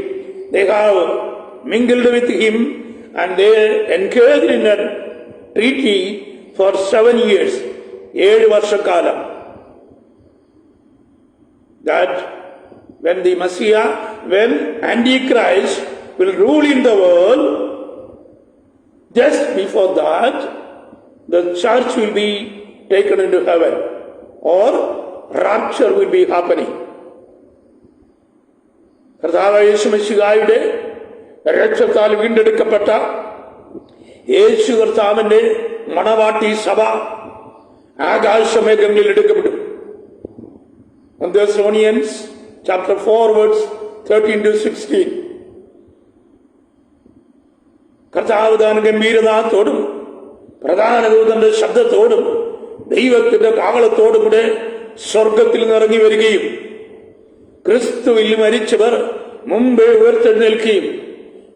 they have mingled with him and they engaged in a treaty for 7 years, 7 വർഷക്കാലം. That when the Messiah, when Antichrist will rule in the world, just before that the church will be taken into heaven or rapture will be happening. കർത്താവായ യേശു മിശിഹായുടെ രക്തത്താൽ വീണ്ടെടുക്കപ്പെട്ട യേശു കർത്താവിന്റെ മണവാട്ടി സഭ ആകാശമേഘങ്ങളിൽ എടുക്കപ്പെടും. Thessalonians chapter 4 verse 13-16. കർത്താവ് താൻ ഗംഭീരനാഥത്തോടും പ്രധാന ദൂതന്റെ ശബ്ദത്തോടും ദൈവത്തിന്റെ കാഹളത്തോടും കൂടെ സ്വർഗത്തിൽ നിന്നിറങ്ങി വരികയും ക്രിസ്തുവിൽ മരിച്ചവർ മുമ്പേ ഉയർത്തെഴുന്നേൽക്കുകയും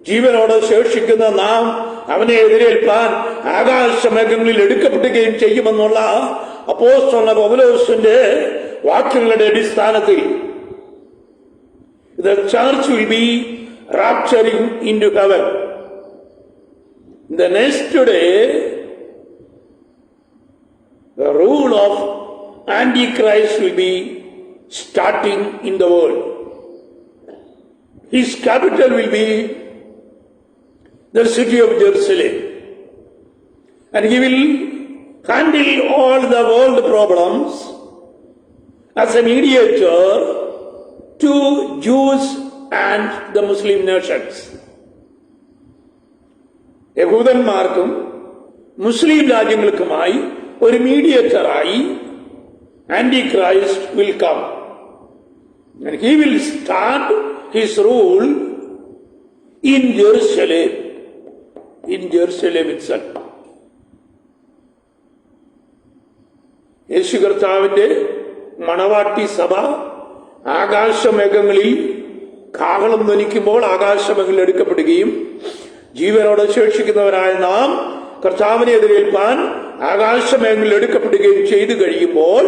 ജീവനോടെ ശേഷിക്കുന്ന നാം അവനെ എതിരേൽപ്പാൻ ആകാശമേഘങ്ങളിൽ എടുക്കപ്പെടുകയും ചെയ്യുമെന്നുള്ള അപ്പോസ്തലനായ പൗലോസിന്റെ വാക്യങ്ങളുടെ അടിസ്ഥാനത്തിൽ the church will be rapturing into heaven. The next day, the rule of Antichrist will be starting in the world. His capital will be the city of Jerusalem. And he will handle all the world problems as a mediator to Jews and the Muslim nations. യഹൂദന്മാർക്കും മുസ്ലിം രാജ്യങ്ങൾക്കുമായി ഒരു മീഡിയേറ്ററായി Antichrist will come. And he will start his rule in Jerusalem itself. യേശു കർത്താവിന്റെ മണവാട്ടി സഭ ആകാശമേഘങ്ങളിൽ കാഹളം ധ്വനിക്കുമ്പോൾ ആകാശമേഘങ്ങളിൽ എടുക്കപ്പെടുകയും ജീവനോടെ ശേഷിക്കുന്നവരായ നാം കർത്താവിനെ എതിരേൽപ്പാൻ ആകാശമേഘങ്ങളിൽ എടുക്കപ്പെടുകയും ചെയ്തു കഴിയുമ്പോൾ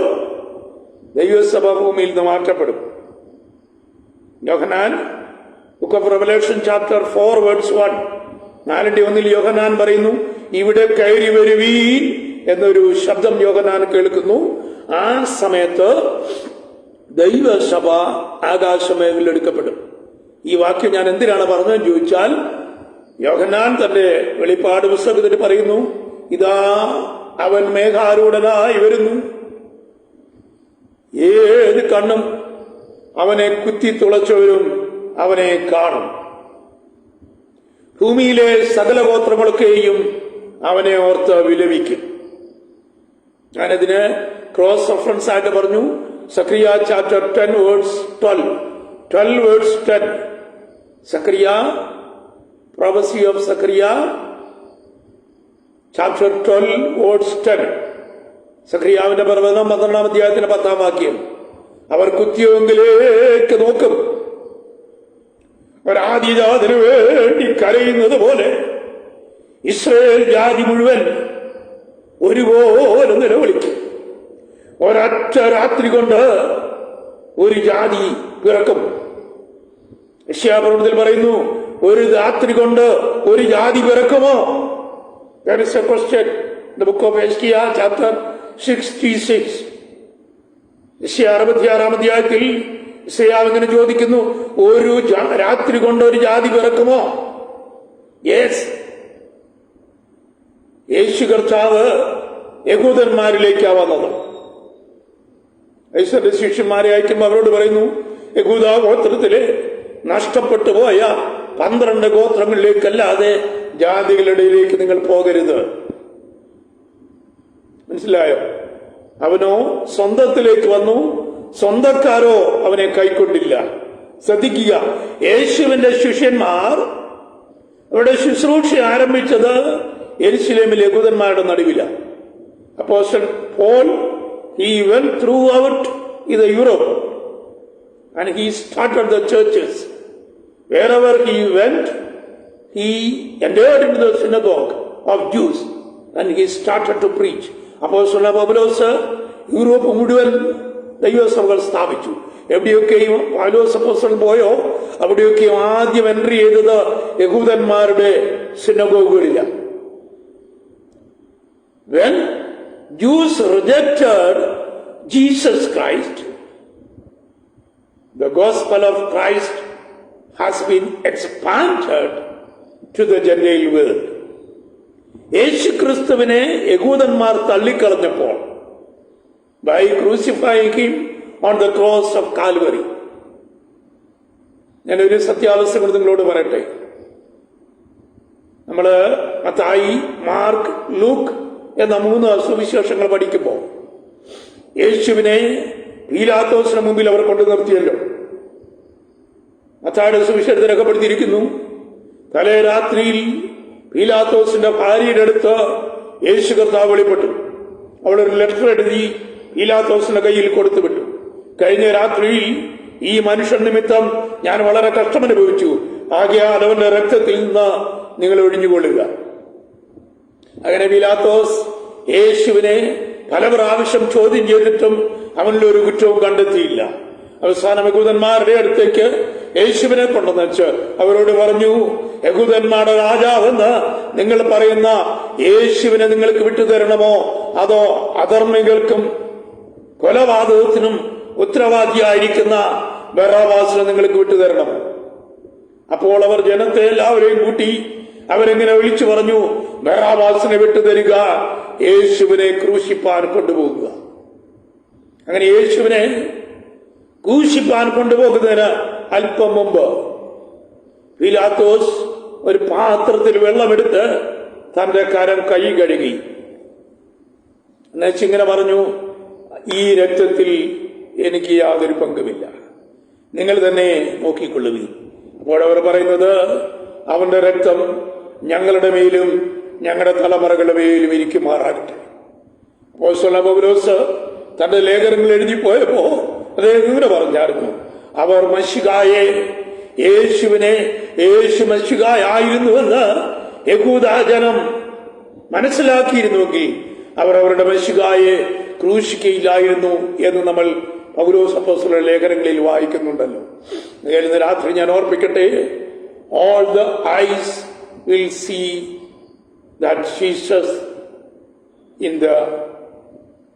ദൈവസഭ ഭൂമിയിൽ നിന്ന് മാറ്റപ്പെടും. Yohannan book of revelation chapter 4 words 1 4:1 Yohannan പറയുന്നു, ഇവിടെ കയറി വരുവീൻ എന്നൊരു ശബ്ദം യോഹന്നാൻ കേൾക്കുന്നു. ആ സമയത്ത് ദൈവസഭ ആകാശമേഘങ്ങളിൽ എടുക്കപ്പെടും. ഈ വാക്യം ഞാൻ എന്തിനാണ് പറഞ്ഞതെന്ന് ചോദിച്ചാൽ, യോഹന്നാൻ തന്റെ വെളിപ്പാട് പുസ്തകത്തിൽ പറയുന്നു, ഇതാ അവൻ മേഘാരൂഢനായി വരുന്നു, ഏത് കണ്ണും അവനെ കുത്തി തുളച്ചവരും അവനെ കാണും, ഭൂമിയിലെ സകല ഗോത്രങ്ങളൊക്കെയും അവനെ ഓർത്ത് വിലപിക്കും. ഞാനതിന് ക്രോസ് റെഫറൻസ് ആയിട്ട് പറഞ്ഞു, Zechariah chapter 10 words 12 words 10. Zechariah, prophecy of Zechariah chapter 12 verse 10. സഖറിയാവിന്റെ പ്രവചനം 12-ാം അധ്യായത്തിന്റെ 10-ാം വാക്യം. അവർ കുത്തിയോങ്കിലേക്ക് നോക്കും, ഒരാദിജാതന് വേണ്ടി കരയുന്നത് പോലെ ഇസ്രായേൽ ജാതി മുഴുവൻ ഒരുപോലെ നിലവിളിക്കും. ഒരൊറ്റ രാത്രി കൊണ്ട് ഒരു ജാതി പിറക്കും. യെശയ്യാപ്രവചനത്തിൽ പറയുന്നു, ഒരു രാത്രി കൊണ്ട് ഒരു ജാതി പിറക്കുമോ? There is a question in the book of Isaiah chapter 66. യെശയ്യാ 66-ാം അധ്യായത്തിൽ യെശയ്യാവ് ഇങ്ങനെ ചോദിക്കുന്നു, ഒരു രാത്രി കൊണ്ട് ഒരു ജാതി പിറക്കുമോ? യെസ്. യേശു കർത്താവ് യഹൂദന്മാരിലേക്കാ വന്നത്. യേശുവിന്റെ ശിഷ്യന്മാരെ അയക്കുമ്പോൾ അവരോട് പറയുന്നു, യഹൂദ ഗോത്രത്തിലെ നഷ്ടപ്പെട്ടു പോയ 12 ഗോത്രങ്ങളിലേക്കല്ലാതെ ജാതികളുടെ ഇടയിലേക്ക് നിങ്ങൾ പോകരുത്. മനസ്സിലായോ? അവനോ സ്വന്തത്തിലേക്ക് വന്നു, സ്വന്തക്കാരോ അവനെ കൈക്കൊണ്ടില്ല. ശ്രദ്ധിക്കുക, യേശുവിന്റെ ശിഷ്യന്മാർ അവരുടെ ശുശ്രൂഷ ആരംഭിച്ചത് യെരുശലേമിലെ യഹൂദന്മാരുടെ നടുവിലാണ്. Apostle Paul he went throughout the Europe and he started the churches. Wherever he went, he entered into the synagogue of Jews and he started to preach. അപ്പോസ്തലനായ പൗലോസ് യൂറോപ്പ് മുഴുവൻ ദൈവസഭകൾ സ്ഥാപിച്ചു. എവിടെയൊക്കെയും പൗലോസ് അപ്പോസ്തലൻ പോയോ അവിടെയൊക്കെയും ആദ്യം എൻട്രി ചെയ്തത് യഹൂദന്മാരുടെ സിനഗോഗുകളിലാണ്. When Jews rejected Jesus Christ, the gospel of Christ has been expanded to the Gentile world. യേശു ക്രിസ്തുവിനെ യഹൂദന്മാർ തള്ളിക്കളഞ്ഞപ്പോൾ, by crucifying him on the cross of Calvary. ഞാനൊരു സത്യാവസ്ഥ കൊണ്ട് നിങ്ങളോട് പറയട്ടെ. നമ്മള് മത്തായി, മാർക്ക്, ലൂക്ക് എന്ന 3 സുവിശേഷങ്ങൾ പഠിക്കുമ്പോൾ യേശുവിനെ പീലാത്തോസിന് മുമ്പിൽ അവർ കൊണ്ടു നിർത്തിയല്ലോ. മത്തായിയുടെ സുവിശേഷത്തിൽ രേഖപ്പെടുത്തിയിരിക്കുന്നു, തലേ രാത്രിയിൽ പീലാത്തോസിന്റെ ഭാര്യയുടെ അടുത്ത് യേശു കർത്താവ് വെളിപ്പെട്ടു. അവളൊരു ലെറ്റർ എഴുതി പീലാത്തോസിന്റെ കയ്യിൽ കൊടുത്തു വിട്ടു. കഴിഞ്ഞ രാത്രിയിൽ ഈ മനുഷ്യൻ നിമിത്തം ഞാൻ വളരെ കഷ്ടമനുഭവിച്ചു, ആകയാൽ അവന്റെ രക്തത്തിൽ നിന്ന് നിങ്ങൾ ഒഴിഞ്ഞുകൊള്ളുക. അങ്ങനെ പീലാത്തോസ് യേശുവിനെ പല പ്രാവശ്യം ചോദ്യം ചെയ്തിട്ടും അവനിലൊരു കുറ്റവും കണ്ടെത്തിയില്ല. അവസാനം യഹൂദന്മാരുടെ അടുത്തേക്ക് യേശുവിനെ കൊണ്ടുവച്ച് അവരോട് പറഞ്ഞു, യഹൂദന്മാരുടെ രാജാവെന്ന് നിങ്ങൾ പറയുന്ന യേശുവിനെ നിങ്ങൾക്ക് വിട്ടുതരണമോ, അതോ അധർമ്മികൾക്കും കൊലപാതകത്തിനും ഉത്തരവാദിയായിരിക്കുന്ന ബറാബാസിനെ നിങ്ങൾക്ക് വിട്ടുതരണമോ? അപ്പോൾ അവർ ജനത്തെ എല്ലാവരെയും കൂട്ടി അവരെങ്ങനെ വിളിച്ചു പറഞ്ഞു, ബറാബാസിനെ വിട്ടുതരിക, യേശുവിനെ ക്രൂശിപ്പാൻ കൊണ്ടുപോകുക. അങ്ങനെ യേശുവിനെ ക്രൂശിപ്പാൻ കൊണ്ടുപോകുന്നതിന് അല്പം മുമ്പ് പീലാത്തോസ് ഒരു പാത്രത്തിൽ വെള്ളമെടുത്ത് തന്റെ കരം കൈ കഴുകി എന്നുവെച്ചിങ്ങനെ പറഞ്ഞു, ഈ രക്തത്തിൽ എനിക്ക് യാതൊരു പങ്കുമില്ല, നിങ്ങൾ തന്നെ നോക്കിക്കൊള്ളുവീൻ. അപ്പോഴവർ പറയുന്നത്, അവന്റെ രക്തം ഞങ്ങളുടെ മേലും ഞങ്ങളുടെ തലമുറകളുടെ മേലും ഇരിക്കുമാറാകട്ടെ. അപ്പോസ്തലനായ പൗലോസ് തന്റെ ലേഖനങ്ങൾ എഴുതി പോയപ്പോ അദ്ദേഹം ഇങ്ങനെ പറഞ്ഞായിരുന്നു, അവർ മശിഹായെ, യേശുവിനെ യേശു മശിഹായായിരുന്നുവെന്ന് യഹൂദജനം മനസ്സിലാക്കിയിരുന്നുവെങ്കിൽ അവർ അവരുടെ മശിഹായെ ക്രൂശിക്കയില്ലായിരുന്നു എന്ന് നമ്മൾ പൗലോസ് അപ്പോസ്തലന്റെ ലേഖനങ്ങളിൽ വായിക്കുന്നുണ്ടല്ലോ. ഇന്ന് രാത്രി ഞാൻ ഓർപ്പിക്കട്ടെ, all the eyes will see that Jesus in the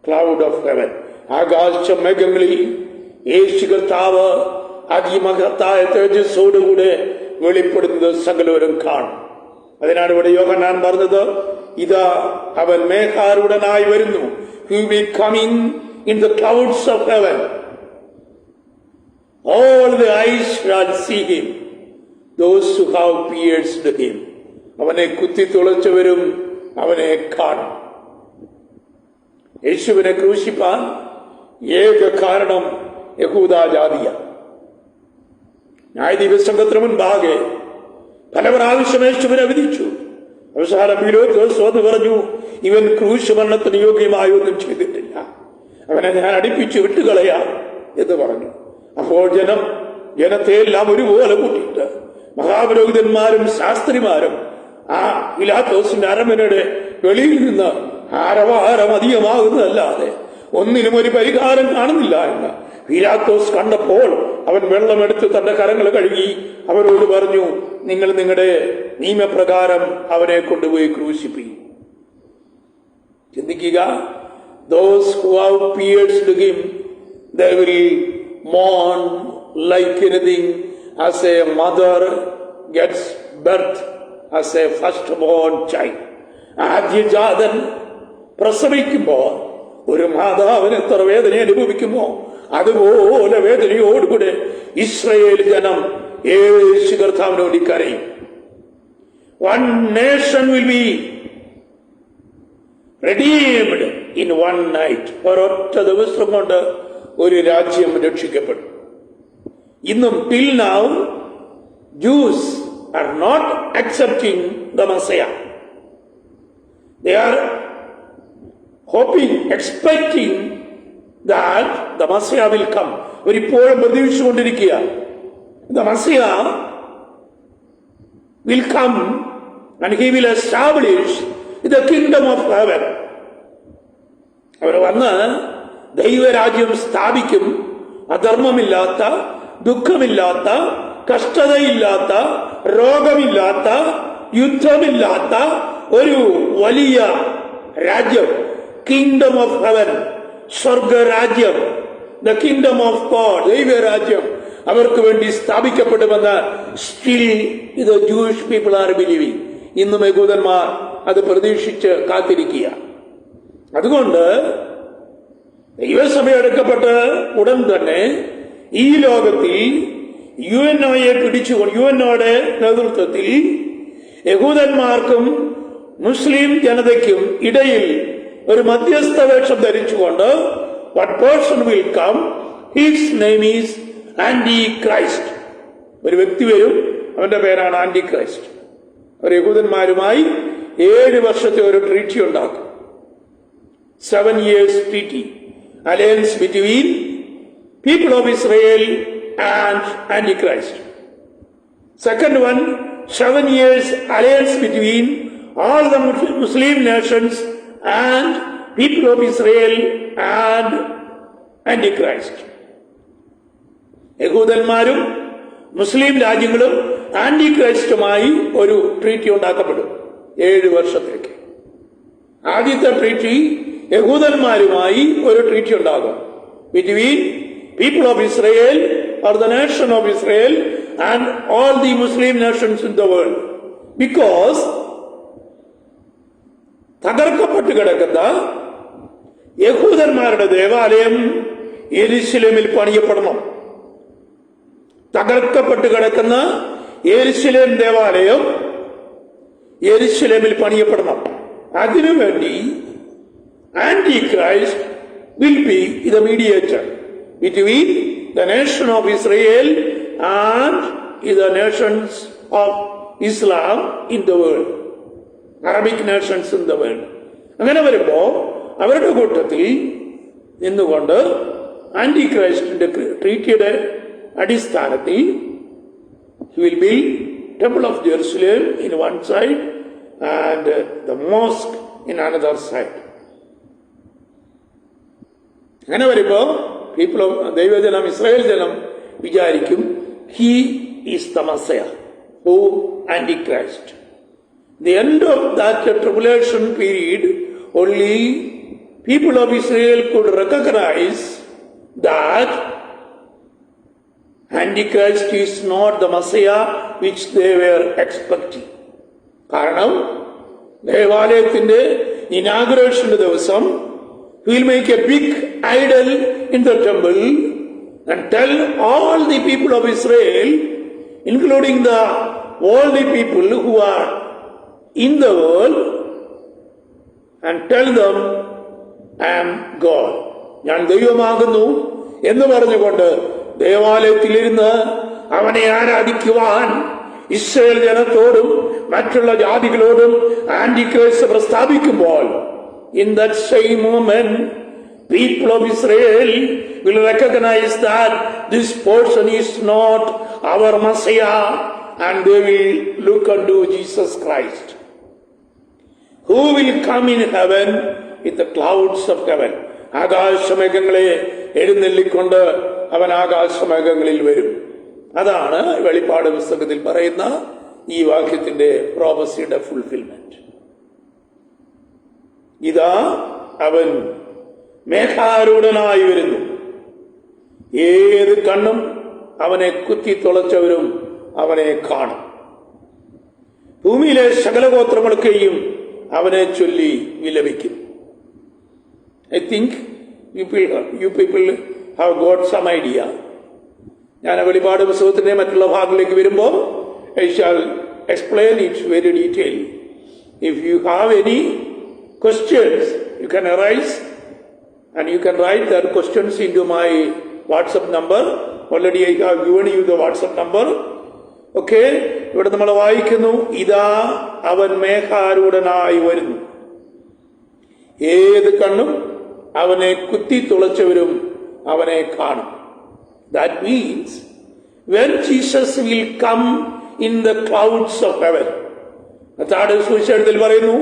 cloud of heaven. ആകാശ മേഘങ്ങളിൽ യേശു കർത്താവ് അതിമഹത്തായ തേജസ്സോടുകൂടെ വെളിപ്പെടുന്നത് സകലവരും കാണും. അതിനാണ് ഇവിടെ യോഹന്നാൻ പറഞ്ഞത്, ഇതാ അവൻ മേഘാരൂഢനായി വരുന്നു. He will be coming in the clouds of heaven. All the eyes shall see him, those who have pierced him. അവനെ കുത്തി തുളച്ചവരും അവനെ കാണും. യേശുവിനെ ക്രൂശിപ്പാൻ ഏക കാരണം യഹൂദ ജാതിയ. ന്യായാധിപസംഘത്തിന് മുൻപാകെ പല പ്രാവശ്യം യേശുവിനെ വിധിച്ചു. അവസാനം പീലാത്തോസ് വന്ന് പറഞ്ഞു, ഇവൻ ക്രൂശ് മരണത്തിന് യോഗ്യമായി ഒന്നും ചെയ്തിട്ടില്ല. അവനെ ഞാൻ അടിപ്പിച്ചു വിട്ടുകളയാം എന്ന് പറഞ്ഞു. അപ്പോൾ ജനത്തെ എല്ലാം ഒരുപോലെ കൂട്ടിയിട്ട് മഹാപുരോഹിതന്മാരും ശാസ്ത്രിമാരും ആ പിലാത്തോസിന്റെ അരമനയുടെ വെളിയിൽ നിന്ന് ആരവാരം അധികമാകുന്നതല്ലാതെ ഒന്നിനും ഒരു പരിഹാരം കാണുന്നില്ല എന്ന് പിലാത്തോസ് കണ്ടപ്പോൾ അവൻ വെള്ളമെടുത്ത് തന്റെ കരങ്ങൾ കഴുകി അവരോട് പറഞ്ഞു, നിങ്ങൾ നിങ്ങളുടെ നിയമപ്രകാരം അവനെ കൊണ്ടുപോയി ക്രൂശിപ്പിക്കും. ചിന്തിക്കുക, those who have pierced him, they will mourn like anything as a mother gets birth as a firstborn child. ആദ്യജാതൻ പ്രസവിക്കുമ്പോൾ ഒരു മാതാവിന് എത്ര വേദന അനുഭവിക്കുമോ അതുപോലെ വേദനയോടുകൂടെ ഇസ്രായേൽ ജനം യേശു കർത്താവിനോട് കരയും. One nation will be redeemed in one night. ഒരൊറ്റ ദിവസം കൊണ്ട് ഒരു രാജ്യം രക്ഷിക്കപ്പെടും. ഇന്നും till now Jews are not accepting the Messiah. They are hoping, expecting that the Messiah will come. ഒരിപ്പോഴും പ്രതീക്ഷിച്ചുകൊണ്ടിരിക്കുക, the Messiah will come and he will establish the kingdom of heaven. അവർ വന്ന് ദൈവരാജ്യം സ്ഥാപിക്കും. അധർമ്മമില്ലാത്ത, ദുഃഖമില്ലാത്ത, കഷ്ടതയില്ലാത്ത, രോഗമില്ലാത്ത, യുദ്ധമില്ലാത്ത ഒരു വലിയ രാജ്യം, കിങ്ഡം ഓഫ് ഹെവൻ, സ്വർഗരാജ്യം, the kingdom of God, ദൈവരാജ്യം അവർക്ക് വേണ്ടി സ്ഥാപിക്കപ്പെടുമെന്ന് സ്റ്റിൽ ഇത് ജൂയിഷ് പീപ്പിൾ ആർ ബിലീവിംഗ്. ഇന്നും യഹൂദന്മാർ അത് പ്രതീക്ഷിച്ച് കാത്തിരിക്കുക. അതുകൊണ്ട് ദൈവസഭ എടുക്കപ്പെട്ട് ഉടൻ തന്നെ ഈ ലോകത്തിൽ യുഎൻഒയെ പിടിച്ചുകൊണ്ട്, യുഎൻഒയുടെ നേതൃത്വത്തിൽ യഹൂദന്മാർക്കും മുസ്ലിം ജനതയ്ക്കും ഇടയിൽ ഒരു മധ്യസ്ഥ വേഷം ധരിച്ചുകൊണ്ട് what person will come, his name is Antichrist. ഒരു വ്യക്തി വരും, അവന്റെ പേരാണ് ആന്റി ക്രൈസ്റ്റ്. അവർ യഹൂദന്മാരുമായി 7 വർഷത്തെ ഒരു ട്രീറ്റി ഉണ്ടാക്കും. 7 years treaty, alliance between people of Israel and Antichrist. Second one, 7 years alliance between all the Muslim nations and people of Israel and Antichrist. യഹൂദന്മാരും മുസ്ലിം രാജ്യങ്ങളും ആന്റിക്രൈസ്റ്റുമായി ഒരു ട്രീറ്റി ഉണ്ടാക്കപ്പെടും 7 വർഷത്തേക്ക്. ആദ്യത്തെ ട്രീറ്റി യഹൂദന്മാരുമായി ഒരു ട്രീറ്റി ഉണ്ടാകും between people of Israel or the nation of Israel and all the Muslim nations in the world. Because തകർക്കപ്പെട്ട് കിടക്കുന്ന യഹൂദന്മാരുടെ ദേവാലയം യെരുശലേമിൽ പണിയപ്പെടണം. തകർക്കപ്പെട്ട് കിടക്കുന്ന യെരുശലേം ദേവാലയം യെരുശലേമിൽ പണിയപ്പെടണം. അതിനുവേണ്ടി Antichrist will be the mediator between the nation of Israel and the nations of Islam in the world, Arabic nations in the world. അങ്ങനെ വരുമ്പോ അവരുടെ കൂട്ടത്തിൽ നിന്നുകൊണ്ട് ആന്റിക്രൈസ്റ്റിന്റെ ട്രീറ്റിയുടെ അടിസ്ഥാനത്തിൽ he will build temple of Jerusalem in one side and the mosque in another side. അങ്ങനെ വരുമ്പോ people of ദൈവജനം, Israel ജനം വിചാരിക്കും he is the Messiah, who Antichrist. The end of that tribulation period, only people of Israel could recognize that Antichrist is not the Messiah which they were expecting. കാരണം ദേവാലയത്തിന്റെ ഇനാഗുറേഷന്റെ ദിവസം he will make a big idol in the temple and tell all the people of Israel, including the worldly people who are in the world, and tell them, I am God. ഞാൻ ദൈവമാകുന്നു എന്ന് പറഞ്ഞുകൊണ്ട് ദേവാലയത്തിലിരുന്ന് അവനെ ആരാധിക്കുവാൻ Israel ജനത്തോടും മറ്റുള്ള ജാതികളോടും Antichrist പ്രസ്താവിക്കുമ്പോൾ, in that same moment people of Israel will recognize that this person is not our Messiah, and they will look unto Jesus Christ, who will come in heaven with the clouds of heaven. ആകാശമേഘങ്ങളെ എഴുന്നള്ളിക്കൊണ്ട് അവൻ ആകാശമേഘങ്ങളിൽ വരും. അതാണ് വെളിപ്പാട് പുസ്തകത്തിൽ പറയുന്ന ഈ വാക്യത്തിന്റെ പ്രോഫസിയുടെ fulfilment. ഇതാ അവൻ മേഘാരൂഢനായി വരുന്നു, ഏത് കണ്ണും അവനെ കുത്തിത്തുളച്ചവരും അവനെ കാണും. ഭൂമിയിലെ സകലഗോത്രങ്ങളൊക്കെയും അവനെ ചൊല്ലി വിലപിക്കും. I think you people have got some idea. ഞാൻ വെളിപ്പാട് പുസ്തകത്തിന്റെ മറ്റുള്ള ഭാഗങ്ങളിലേക്ക് വരുമ്പോൾ I shall explain it very detail. If you have any questions, you can arise and you can write their questions into my WhatsApp number. Already I have given you the WhatsApp number. Okay, ഇവിടെ നമ്മൾ വായിക്കുന്നു, ഇതാ അവൻ മേഘാരൂഢനായി വരുന്നു, ഏത് കണ്ണും അവനെ കുത്തിത്തുളച്ചവരും അവനെ കാണും. That means when Jesus will come in the clouds of heaven, അതാണ് സുവിശേഷത്തിൽ പറയുന്നു,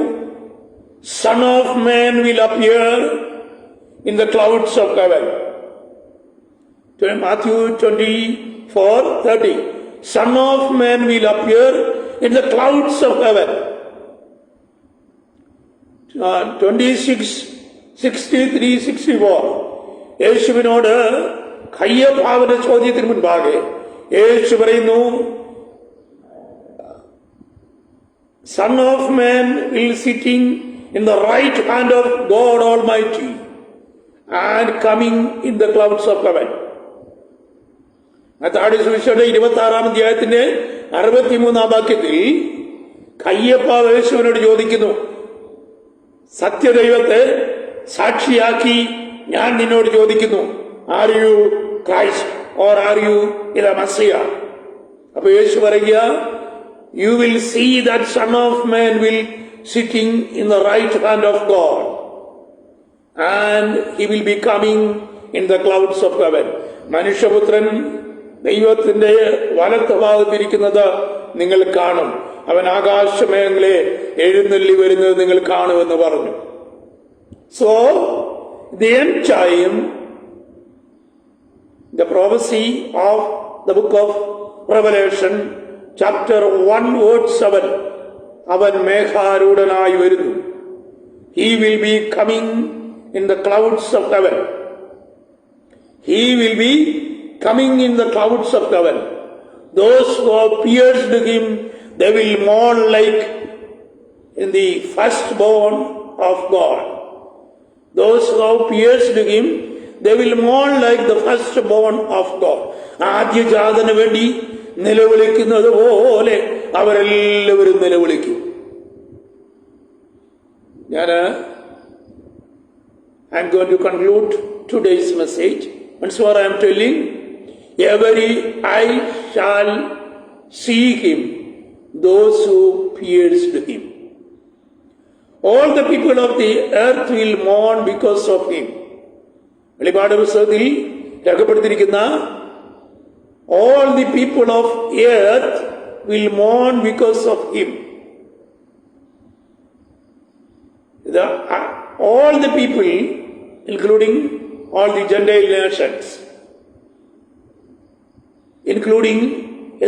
Son of Man will appear in the clouds of heaven. Matthew 24:30, Son of Man will appear in the clouds of heaven. 26:63-64, യേശുവിനോട് കയ്യപ്പാവിന്റെ ചോദ്യത്തിന് മുൻപാകെ യേശു പറയുന്നു, Son of Man will sitting in the right hand of God Almighty and coming in the clouds of heaven. Mathai സുവിശേഷം 26-ാം അധ്യായത്തിന്റെ 63-ാം വാക്യത്തിൽ കയ്യപ്പാവ് യേശുവിനോട് ചോദിക്കുന്നു, സത്യദൈവത്തെ സാക്ഷിയാക്കി ഞാൻ നിന്നോട് ചോദിക്കുന്നു, are you Christ or are you the Messiah? അപ്പൊ യേശു പറയുക, you will see that son of man will sitting in the right hand of God and he will be coming in the clouds of heaven. മനുഷ്യപുത്രൻ ദൈവത്തിന്റെ വലത്ത് ഭാഗത്തിരിക്കുന്നത് നിങ്ങൾ കാണും, അവൻ ആകാശമേഘങ്ങളെ എഴുന്നള്ളി വരുന്നത് നിങ്ങൾ കാണുമെന്ന് പറഞ്ഞു. So the end time, the prophecy of the book of Revelation chapter 1 verse 7, അവൻ മേഘാരൂഢനായി വരുന്നു, he will be coming in the clouds of heaven. He will be coming in the clouds of heaven. Those who have pierced him, they will mourn like in the firstborn of God. Those who have pierced him, they will mourn like the firstborn of God. ആദ്യജാതന് വേണ്ടി നിലവിളിക്കുന്നത് പോലെ അവരെല്ലാവരും നിലവിളിക്കും. I'm going to conclude today's message. Once more I am telling, every eye shall see him, those who pierced him. All the people of the earth will mourn because of him. വെളിപ്പാട് പുസ്തകത്തിൽ രേഖപ്പെടുത്തിയിരിക്കുന്ന all the people of earth will mourn because of him. All the people, including all the Gentile nations, including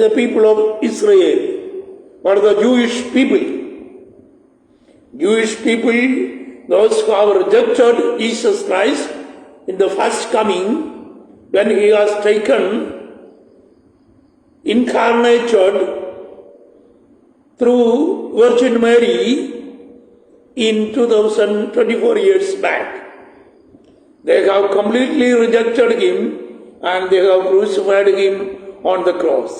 the people of Israel, or the Jewish people. Jewish people, those who have rejected Jesus Christ in the first coming, when he was taken, incarnated through Virgin Mary in 2024 years back. They have completely rejected him and they have crucified him on the cross.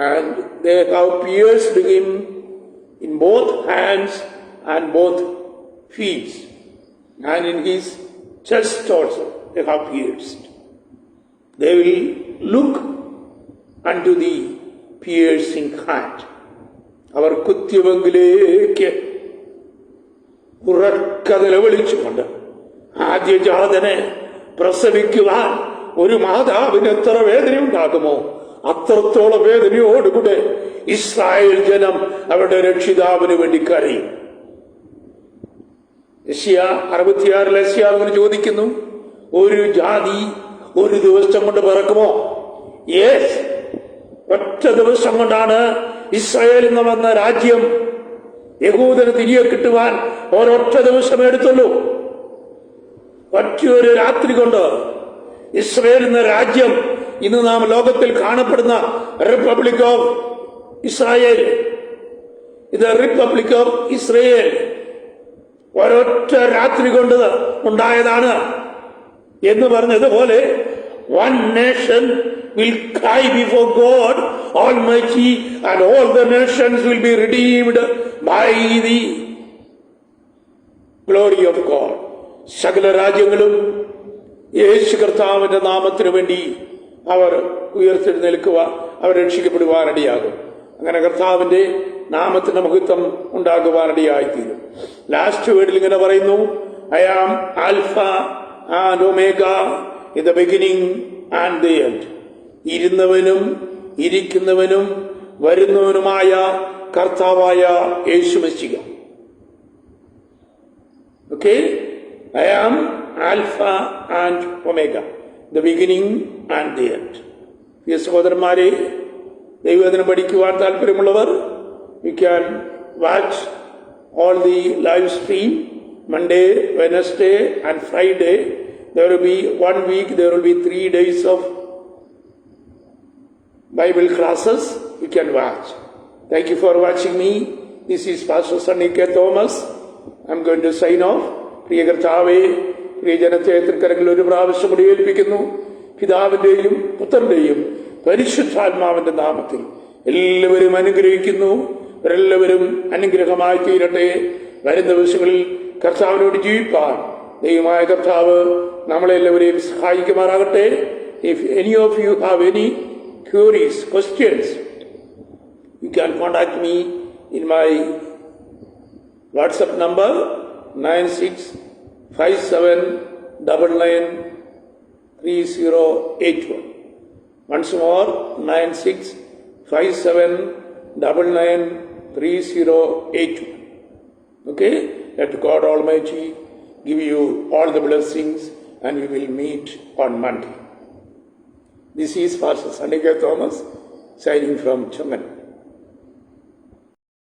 And they have pierced him in both hands and both feet, and in his chest also they have pierced. They will look unto the piercing hand. അവർ കുത്തിയവങ്കിലേക്ക് ഉറക്ക നിലവിളിച്ചുകൊണ്ട് ആദ്യജാതനെ പ്രസവിക്കുവാൻ ഒരു മാതാവിന് എത്ര വേദന ഉണ്ടാകുമോ അത്രത്തോളം വേദനയോടുകൂടെ Israel ജനം അവരുടെ രക്ഷിതാവിന് വേണ്ടി കരയും. യെശയ്യാ 66 യെശയ്യാവിന് ചോദിക്കുന്നു, ഒരു ജാതി ഒരു ദിവസം കൊണ്ട് പിറക്കുമോ? യെസ്, ഒറ്റ ദിവസം കൊണ്ടാണ് ഇസ്രായേൽ എന്ന് വന്ന രാജ്യം യഹൂദന് തിരികെ കിട്ടുവാൻ ഒരൊറ്റ ദിവസം എടുത്തുള്ളൂ. ഒറ്റയൊരു രാത്രി കൊണ്ട് ഇസ്രായേൽ എന്ന രാജ്യം, ഇന്ന് നാം ലോകത്തിൽ കാണപ്പെടുന്ന റിപ്പബ്ലിക് ഓഫ് ഇസ്രായേൽ, ഇത് റിപ്പബ്ലിക് ഓഫ് ഇസ്രായേൽ ഒരൊറ്റ രാത്രി കൊണ്ട് ഉണ്ടായതാണ് എന്ന് പറഞ്ഞതുപോലെ one nation will cry before God Almighty and all the nations will be redeemed by the glory of God. സകല രാജ്യങ്ങളും യേശു കർത്താവിന്റെ നാമത്തിനു വേണ്ടി അവർ ഉയർത്തെഴുന്നേൽക്കുക, അവർ രക്ഷിക്കപ്പെടുവാനിടയാകും. അങ്ങനെ കർത്താവിന്റെ നാമത്തിന്റെ മഹത്വം ഉണ്ടാകുവാനിടയായിത്തീരും. ലാസ്റ്റ് വേർഡിൽ ഇങ്ങനെ പറയുന്നു, I am alpha and omega, in the beginning and the end. ഇരുന്നവനും ഇരിക്കുന്നവനും വരുന്നവനുമായ കർത്താവായ യേശു messiah. Okay, I am alpha and omega, the beginning and the end. പ്രിയ സഹോദരന്മാരെ, ദൈവവചനം പഠിക്കുവാൻ താല്പര്യമുള്ളവർ, you can watch all the live stream Monday, Wednesday and Friday. There will be 1 week, there will be 3 days of Bible classes. You can watch. Thank you for watching me. This is Pastor Sunny K. Thomas. I'm going to sign off. പ്രിയ കർത്താവേ, പ്രിയ ജനത്തെ തൃക്കരങ്ങളിൽ ഒരു പ്രാവശ്യം കൂടി ഏൽപ്പിക്കുന്നു. പിതാവിന്റെയും പുത്രന്റെയും പരിശുദ്ധാത്മാവിന്റെ നാമത്തിൽ എല്ലാവരും അനുഗ്രഹിക്കുന്നു. എല്ലാവരും അനുഗ്രഹമായി തീരട്ടെ. വരും ദിവസങ്ങളിൽ കർത്താവിനോട് ജീവിപ്പാൻ ദൈവമായ കർത്താവ് നമ്മളെല്ലാവരെയും സഹായിക്കുമാറാകട്ടെ. If any of you have any queries questions, you can contact me in my WhatsApp number 9657993081. Once more, 9657993081. Okay? Let God Almighty give you all the blessings and we will meet on Monday. This is Pastor Sunny K. Thomas signing from Changan.